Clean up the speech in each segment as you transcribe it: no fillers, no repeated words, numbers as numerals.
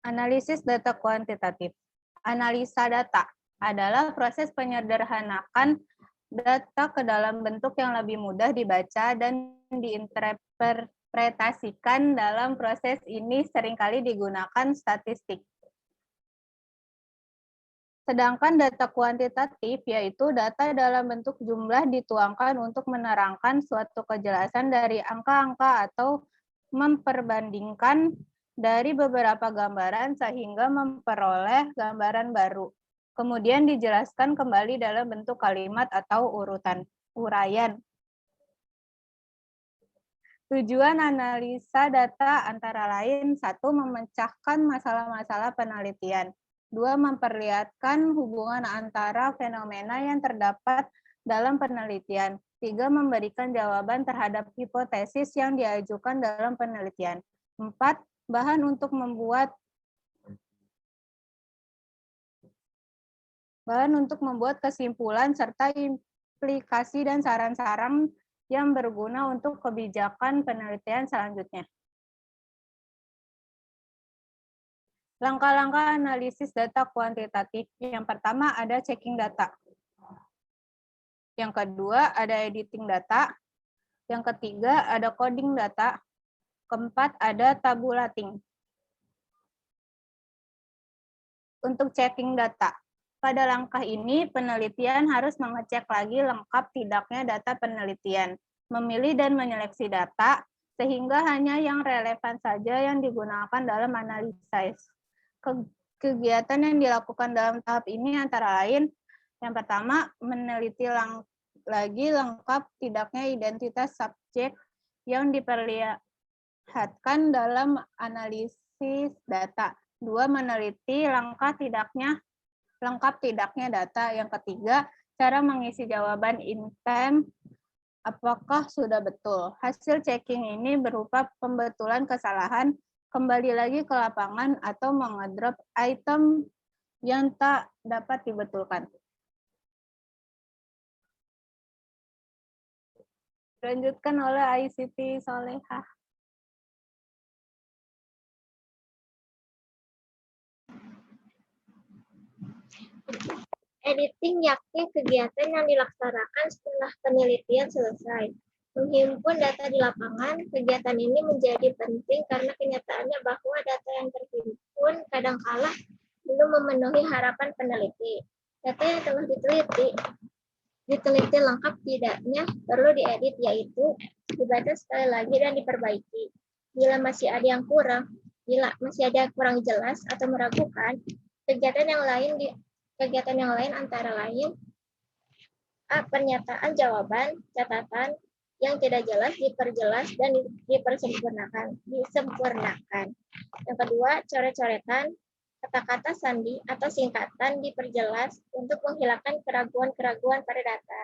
Analisis data kuantitatif. Analisa data adalah proses penyederhanakan data ke dalam bentuk yang lebih mudah dibaca dan diinterpretasikan. Dalam proses ini seringkali digunakan statistik. Sedangkan data kuantitatif yaitu data dalam bentuk jumlah dituangkan untuk menerangkan suatu kejelasan dari angka-angka atau memperbandingkan dari beberapa gambaran sehingga memperoleh gambaran baru. Kemudian dijelaskan kembali dalam bentuk kalimat atau uraian. Tujuan analisa data antara lain: 1. Memecahkan masalah-masalah penelitian. 2. Memperlihatkan hubungan antara fenomena yang terdapat dalam penelitian. 3. Memberikan jawaban terhadap hipotesis yang diajukan dalam penelitian. 4. Bahan untuk membuat kesimpulan serta implikasi dan saran-saran yang berguna untuk kebijakan penelitian selanjutnya. Langkah-langkah analisis data kuantitatif. Yang pertama ada checking data. Yang kedua ada editing data. Yang ketiga ada coding data. Keempat ada tabulating. Untuk checking data. Pada langkah ini, penelitian harus mengecek lagi lengkap tidaknya data penelitian, memilih dan menyeleksi data, sehingga hanya yang relevan saja yang digunakan dalam analisis. Kegiatan yang dilakukan dalam tahap ini antara lain, yang pertama, meneliti lagi lengkap tidaknya identitas subjek yang diperlihatkan dalam analisis data. 2. Meneliti lengkap tidaknya data. Yang ketiga, cara mengisi jawaban in-time, apakah sudah betul. Hasil checking ini berupa pembetulan kesalahan, kembali lagi ke lapangan, atau mengedrop item yang tak dapat dibetulkan. Dilanjutkan oleh ICT Solehah. Editing yakni kegiatan yang dilaksanakan setelah penelitian selesai. Menghimpun data di lapangan, kegiatan ini menjadi penting karena kenyataannya bahwa data yang terhimpun kadangkala belum memenuhi harapan peneliti. Data yang telah diteliti lengkap tidaknya perlu diedit, yaitu dibaca sekali lagi dan diperbaiki. Bila masih ada yang kurang jelas atau meragukan, kegiatan yang lain antara lain pernyataan jawaban, catatan yang tidak jelas diperjelas dan disempurnakan. Yang kedua, coret-coretan, kata-kata sandi atau singkatan diperjelas untuk menghilangkan keraguan-keraguan pada data.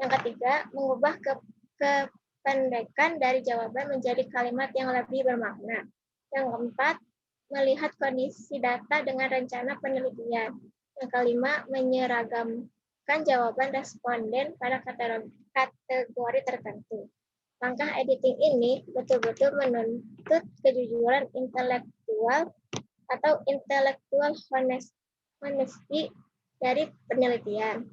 Yang ketiga, mengubah kependekan dari jawaban menjadi kalimat yang lebih bermakna. Yang keempat, melihat kondisi data dengan rencana penelitian. Yang kelima, menyeragamkan jawaban responden pada kategori tertentu. Langkah editing ini betul-betul menuntut kejujuran intelektual atau intellectual honesty dari penelitian,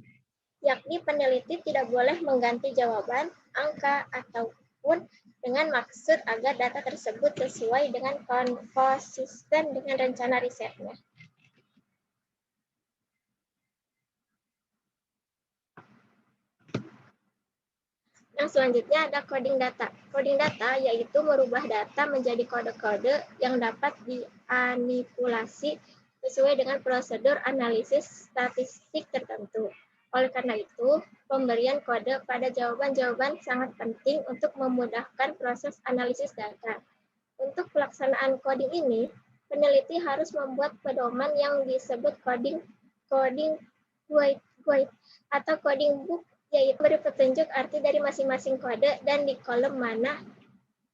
yakni peneliti tidak boleh mengganti jawaban, angka, ataupun dengan maksud agar data tersebut sesuai dengan konsisten dengan rencana risetnya. Yang selanjutnya ada coding data. Coding data yaitu merubah data menjadi kode-kode yang dapat dimanipulasi sesuai dengan prosedur analisis statistik tertentu. Oleh karena itu, pemberian kode pada jawaban-jawaban sangat penting untuk memudahkan proses analisis data. Untuk pelaksanaan coding ini, peneliti harus membuat pedoman yang disebut coding guide atau coding book, yaitu beri petunjuk arti dari masing-masing kode dan di kolom mana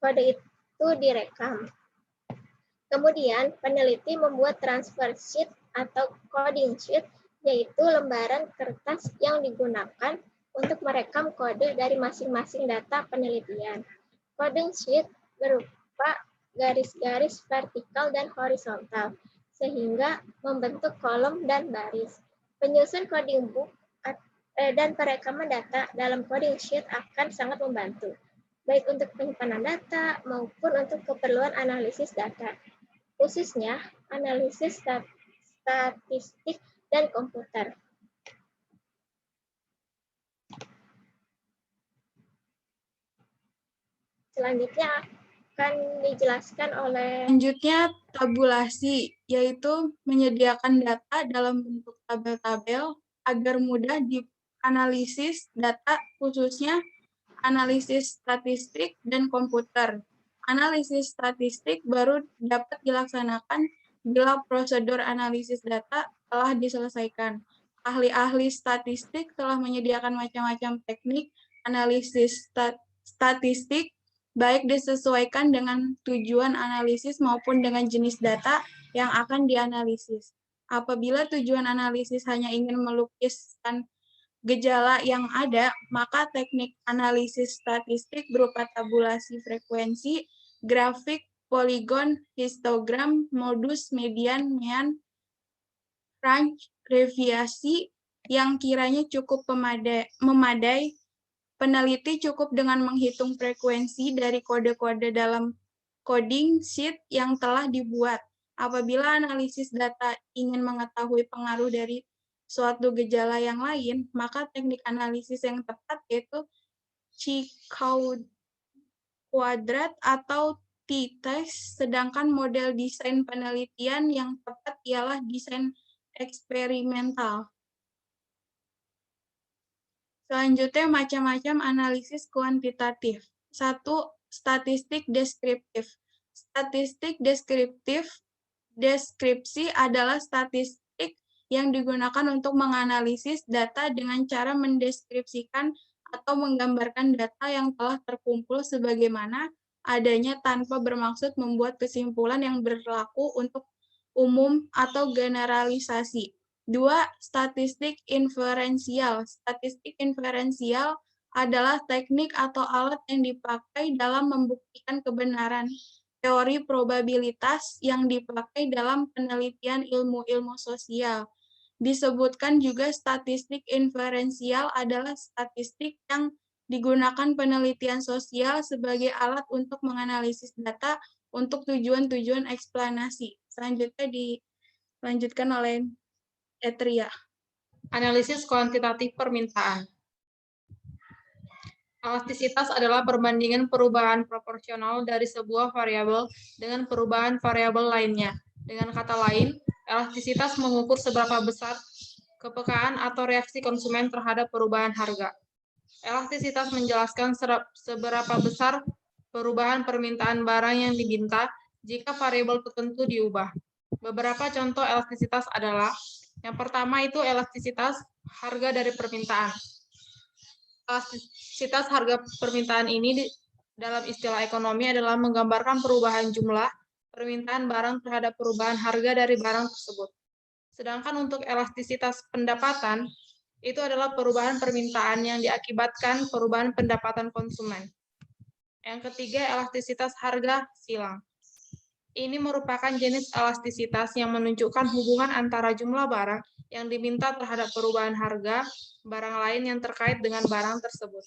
kode itu direkam. Kemudian, peneliti membuat transfer sheet atau coding sheet, yaitu lembaran kertas yang digunakan untuk merekam kode dari masing-masing data penelitian. Coding sheet berupa garis-garis vertikal dan horizontal, sehingga membentuk kolom dan baris. Penyusun coding book dan perekaman data dalam coding sheet akan sangat membantu, baik untuk penyimpanan data maupun untuk keperluan analisis data, khususnya analisis statistik dan komputer. Selanjutnya akan dijelaskan oleh tabulasi, yaitu menyediakan data dalam bentuk tabel-tabel agar mudah dianalisis data, khususnya analisis statistik dan komputer. Analisis statistik baru dapat dilaksanakan bila prosedur analisis data telah diselesaikan. Ahli-ahli statistik telah menyediakan macam-macam teknik analisis statistik, baik disesuaikan dengan tujuan analisis maupun dengan jenis data yang akan dianalisis. Apabila tujuan analisis hanya ingin melukiskan gejala yang ada, maka teknik analisis statistik berupa tabulasi frekuensi, grafik, poligon, histogram, modus, median, mean, range, deviasi yang kiranya cukup memadai. Peneliti cukup dengan menghitung frekuensi dari kode-kode dalam coding sheet yang telah dibuat. Apabila analisis data ingin mengetahui pengaruh dari suatu gejala yang lain, maka teknik analisis yang tepat yaitu Chi-Quadrat atau t-test, sedangkan model desain penelitian yang tepat ialah desain eksperimental. Selanjutnya, macam-macam analisis kuantitatif. 1. Statistik deskriptif. Statistik deskriptif, deskripsi adalah statistik yang digunakan untuk menganalisis data dengan cara mendeskripsikan atau menggambarkan data yang telah terkumpul sebagaimana adanya tanpa bermaksud membuat kesimpulan yang berlaku untuk umum atau generalisasi. 2. Statistik inferensial. Statistik inferensial adalah teknik atau alat yang dipakai dalam membuktikan kebenaran teori probabilitas yang dipakai dalam penelitian ilmu-ilmu sosial. Disebutkan juga statistik inferensial adalah statistik yang digunakan penelitian sosial sebagai alat untuk menganalisis data untuk tujuan-tujuan eksplanasi. Selanjutnya dilanjutkan oleh Etria. Analisis kuantitatif permintaan. Elastisitas adalah perbandingan perubahan proporsional dari sebuah variabel dengan perubahan variabel lainnya. Dengan kata lain, elastisitas mengukur seberapa besar kepekaan atau reaksi konsumen terhadap perubahan harga. Elastisitas menjelaskan seberapa besar perubahan permintaan barang yang diminta jika variabel tertentu diubah. Beberapa contoh elastisitas adalah: yang pertama itu elastisitas harga dari permintaan. Elastisitas harga permintaan ini dalam istilah ekonomi adalah menggambarkan perubahan jumlah permintaan barang terhadap perubahan harga dari barang tersebut. Sedangkan untuk elastisitas pendapatan, itu adalah perubahan permintaan yang diakibatkan perubahan pendapatan konsumen. Yang ketiga, elastisitas harga silang. Ini merupakan jenis elastisitas yang menunjukkan hubungan antara jumlah barang yang diminta terhadap perubahan harga barang lain yang terkait dengan barang tersebut.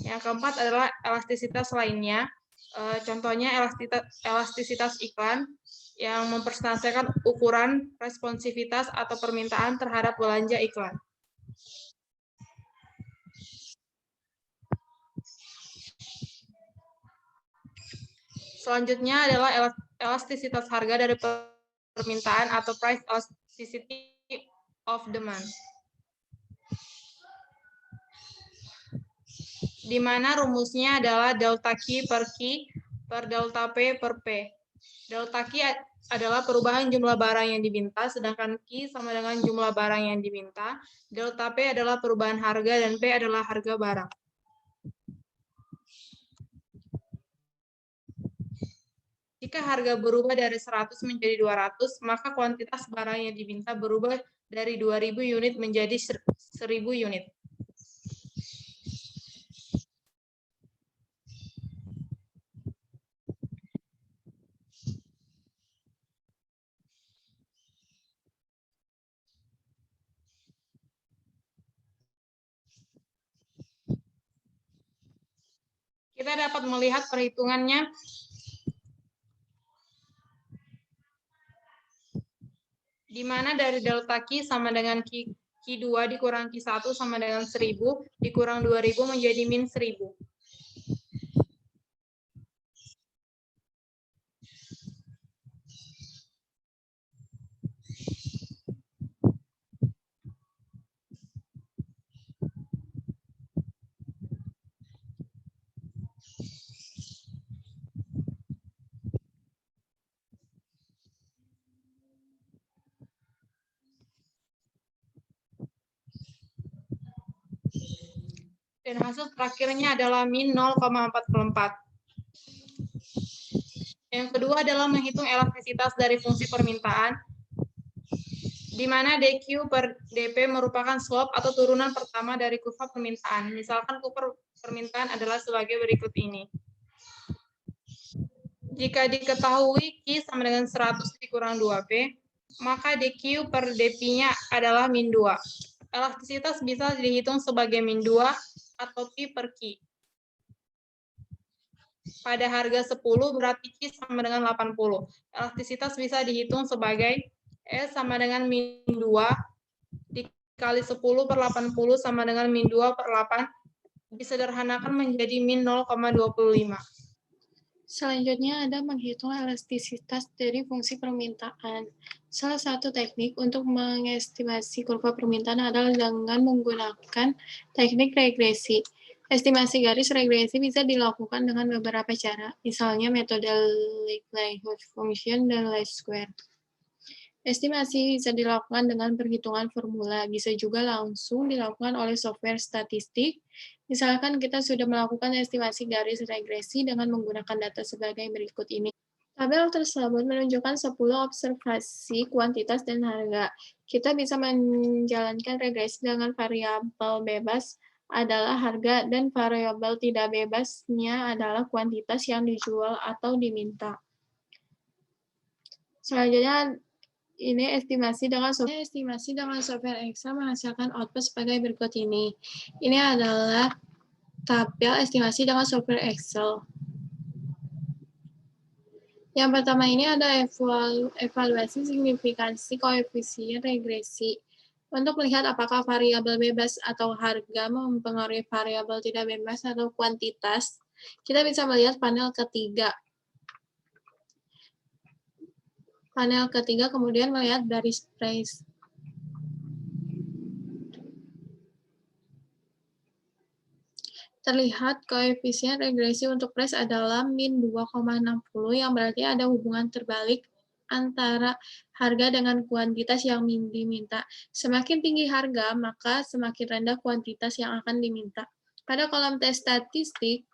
Yang keempat adalah elastisitas lainnya, contohnya elastisitas iklan yang mempresentasikan ukuran responsivitas atau permintaan terhadap belanja iklan. Selanjutnya adalah elastisitas harga dari permintaan atau price elasticity of demand, di mana rumusnya adalah delta Q per Q per delta P per P. Delta Q adalah perubahan jumlah barang yang diminta, sedangkan Q sama dengan jumlah barang yang diminta. Delta P adalah perubahan harga dan P adalah harga barang. Jika harga berubah dari 100 menjadi 200, maka kuantitas barang yang diminta berubah dari 2.000 unit menjadi 1.000 unit. Kita dapat melihat perhitungannya di mana dari delta Q sama dengan Q2 dikurang Q1 sama dengan 1000, dikurang 2000 menjadi min 1000. Dan hasil terakhirnya adalah min 0,44. Yang kedua adalah menghitung elastisitas dari fungsi permintaan, di mana dQ per dP merupakan slope atau turunan pertama dari kurva permintaan. Misalkan kurva permintaan adalah sebagai berikut ini. Jika diketahui Q sama dengan 100 dikurang 2P, maka dQ per dP-nya adalah min 2. Elastisitas bisa dihitung sebagai min 2 atau P per Q. Pada harga 10 berarti Q sama dengan 80. Elastisitas bisa dihitung sebagai S sama dengan min 2 dikali 10 per 80 sama dengan min 2 per 8. Disederhanakan menjadi min 0,25. Selanjutnya ada menghitung elastisitas dari fungsi permintaan. Salah satu teknik untuk mengestimasi kurva permintaan adalah dengan menggunakan teknik regresi. Estimasi garis regresi bisa dilakukan dengan beberapa cara, misalnya metode likelihood function dan least square. Estimasi bisa dilakukan dengan perhitungan formula, bisa juga langsung dilakukan oleh software statistik. Misalkan kita sudah melakukan estimasi garis regresi dengan menggunakan data sebagai berikut ini. Tabel tersebut menunjukkan 10 observasi kuantitas dan harga. Kita bisa menjalankan regresi dengan variabel bebas adalah harga dan variabel tidak bebasnya adalah kuantitas yang dijual atau diminta. Selanjutnya ini estimasi dengan software Excel menghasilkan output sebagai berikut ini. Ini adalah tabel estimasi dengan software Excel. Yang pertama ini ada evaluasi signifikansi koefisien regresi. Untuk melihat apakah variabel bebas atau harga mempengaruhi variabel tidak bebas atau kuantitas, kita bisa melihat panel ketiga. Panel ketiga kemudian melihat garis price. Terlihat koefisien regresi untuk price adalah min 2,60 yang berarti ada hubungan terbalik antara harga dengan kuantitas yang diminta. Semakin tinggi harga, maka semakin rendah kuantitas yang akan diminta. Pada kolom tes statistik,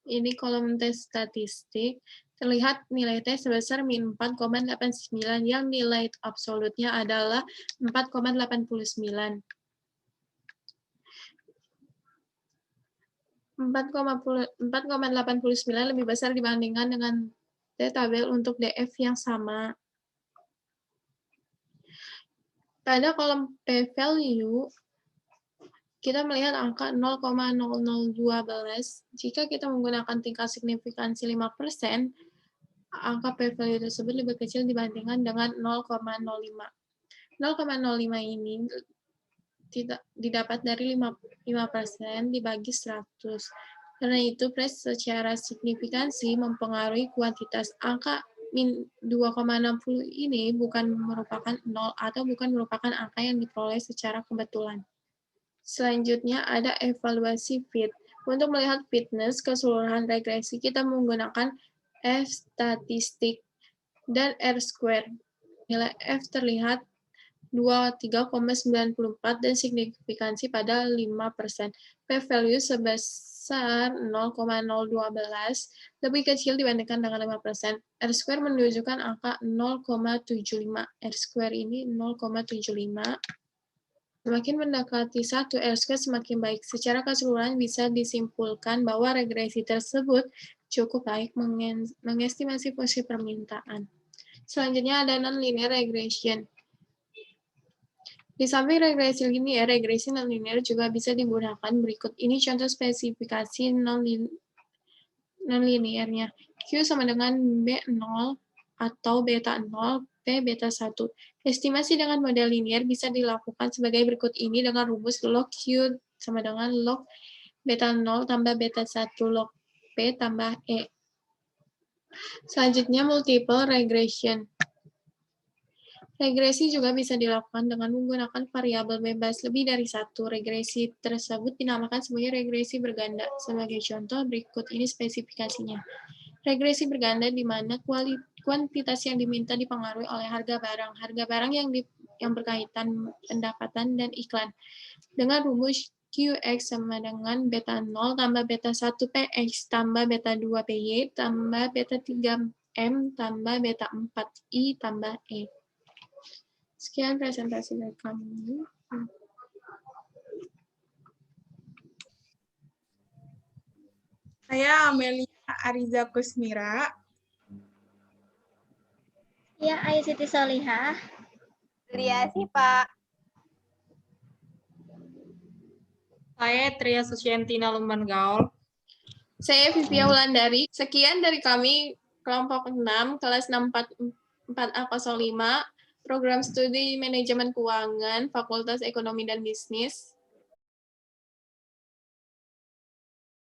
ini kolom tes statistik, terlihat nilai T sebesar min 4,89 yang nilai absolutnya adalah 4,89. 4,89 lebih besar dibandingkan dengan T tabel untuk DF yang sama. Pada kolom P-value, kita melihat angka 0,0012. Jika kita menggunakan tingkat signifikansi 5%, angka P-value tersebut lebih kecil dibandingkan dengan 0,05. 0,05 ini tidak didapat dari 5% dibagi 100. Karena itu, price secara signifikansi mempengaruhi kuantitas. Angka min 2,60 ini bukan merupakan 0 atau bukan merupakan angka yang diperoleh secara kebetulan. Selanjutnya ada evaluasi fit. Untuk melihat fitness keseluruhan regresi, kita menggunakan F statistik dan R square. Nilai F terlihat 23,94 dan signifikansi pada 5%. P-value sebesar 0,012 lebih kecil dibandingkan dengan 5%. R square menunjukkan angka 0,75. R square ini 0,75. Semakin mendekati 1, R square semakin baik. Secara keseluruhan bisa disimpulkan bahwa regresi tersebut cukup baik mengestimasi fungsi permintaan. Selanjutnya ada non-linear regression. Di samping regresi linear, regresi non-linear juga bisa digunakan. Berikut ini contoh spesifikasi non-linearnya. Q sama dengan B0 atau beta 0, P beta 1. Estimasi dengan model linear bisa dilakukan sebagai berikut ini dengan rumus log Q sama dengan log beta 0 tambah beta 1 log P tambah E. Selanjutnya, multiple regression. Regresi juga bisa dilakukan dengan menggunakan variabel bebas lebih dari satu. Regresi tersebut dinamakan sebagai regresi berganda. Sebagai contoh, berikut ini spesifikasinya. Regresi berganda di mana kuantitas yang diminta dipengaruhi oleh harga barang. Harga barang yang berkaitan pendapatan dan iklan. Dengan rumus QX sama dengan beta 0 tambah beta 1 PX tambah beta 2 PY tambah beta 3M tambah beta 4 I tambah E. Sekian presentasi dari kami. Saya Amelia Ariza Kusmira. Ya, Ayu Siti Solihah. Lia sih, Pak. Saya Tria Susiantina Lumban Gaul. Saya Vivia Wulandari. Sekian dari kami kelompok 6, kelas 644A05, Program Studi Manajemen Keuangan, Fakultas Ekonomi dan Bisnis.